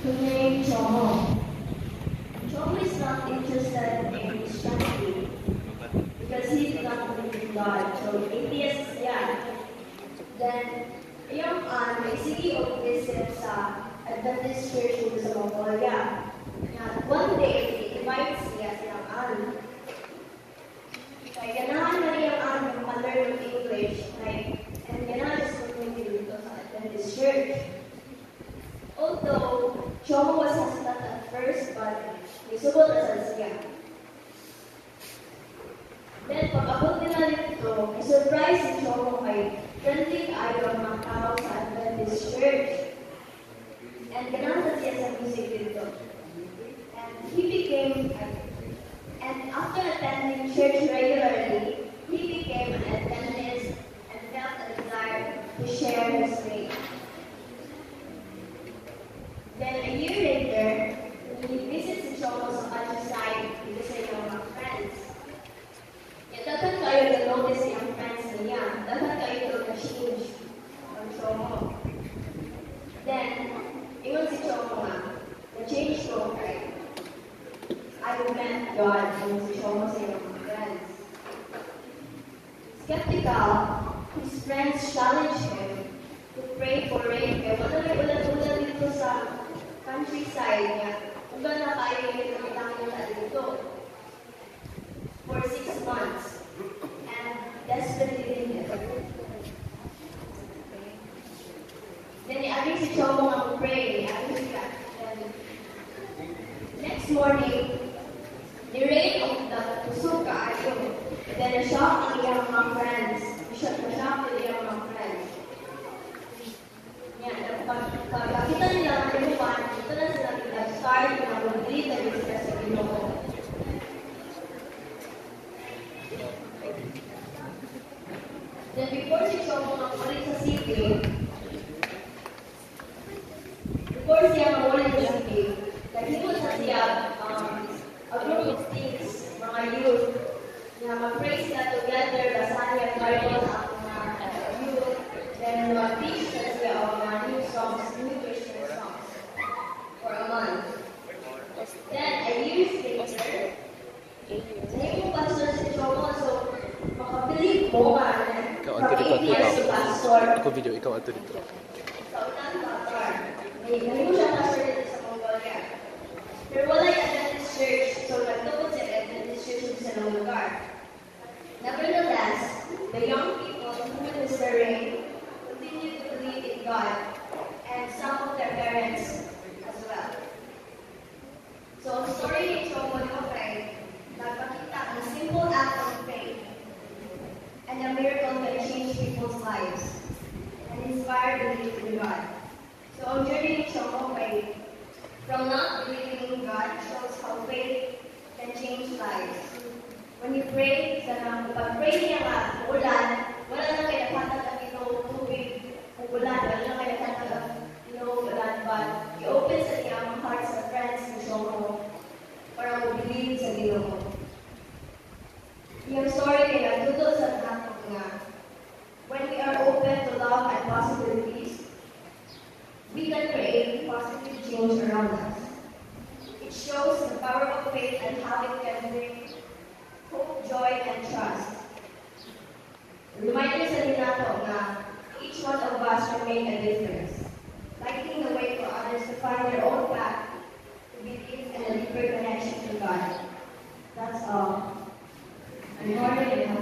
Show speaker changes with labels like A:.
A: who named Chomo. Chomo is not interested in Christianity because he did not believe in God. So atheist yan. Then, yung may CEO visit sa Adventist Church dito sa Mongolia. One day, he invites siya silang kaya ganahan na niyang mag-learn of English, and ganahan just community dito sa Adventist Church. Although, Chomo was hesitant at first, but isubot na siya. Then, pag-abot nila dito, surprise si Chomo kay friendly kayo mga tao sa Adventist Church. And ganahan siya sa music dito. And he became, and after attending church regularly, he became an Adventist and felt a desire to share his faith. Then a year later, when he visits the Chomo sa countryside with sa iyong mga friends, dapat kayo na-notice yung friends niya. Dapat kayo na-change ang Chomo. Then, ingon si Chomo nga, na-change ko kay I met God and si Chomo sa iyong mga friends. Skeptical, his friends challenged him to pray for rain. Kaya wala na ulan-ulan dito sa countryside niya. Kung ba na kayo yung nakitangin na dito for 6 months and desperately needed. Then I si Chomo ang pray. Next morning, ni-rain of the Pusuka ayun. Then na-shock ang iyang mga friends. Na-shock ang iyang mga friends. Yan, pagkakita nila ang inuman, ito na sila nag-start na mag-lead na sila sa Ginoo. Then before si Chomo mamulit sa city, nag-himot na siya a group of teens, mga youth, na mag-pray sila together, basahan niya Bible ang mga youth, then mag-teach na siya ang mga new songs, new Christian songs, for a month. Then, a year later, naging pastor si Chomo, so makabilib mo ka from 8 years to pastor.
B: Ako video, ikaw ato dito.
A: Sa unang pastor. Naging siya pastor dito sa Mongolia. Pero wala yung Adventist Church, so nagtapos siya Adventist Church sa isang lugar. Nevertheless, the young people who were ministering continued to believe in God, and some of their parents as well. So, ang story ni Chomo Nofeng, nagpakita ng simple act of faith, and a miracle that changed people's lives, and inspired belief in God. So, ang journey ni Chomo Nofeng, from not believing in God, shows how faith can change lives. When you pray, pag-pray niya nga, ulan, wala na kayo nakatag ang tubig, ulan, wala na kayo nakatag ang ulan, but i-open sa niya ang hearts and friends ni Chomo para mag-believe sa Ginoo. Yung story kaya, tutol sa natin nga, when we are open to love and possibilities, we can create positive change around us. It shows the power of faith and how it can bring hope, joy, and trust. Reminder sa dinato na each one of us can make a difference, lighting the way for others to find their own path to believe in a deeper connection to God. That's all. I'm Lord and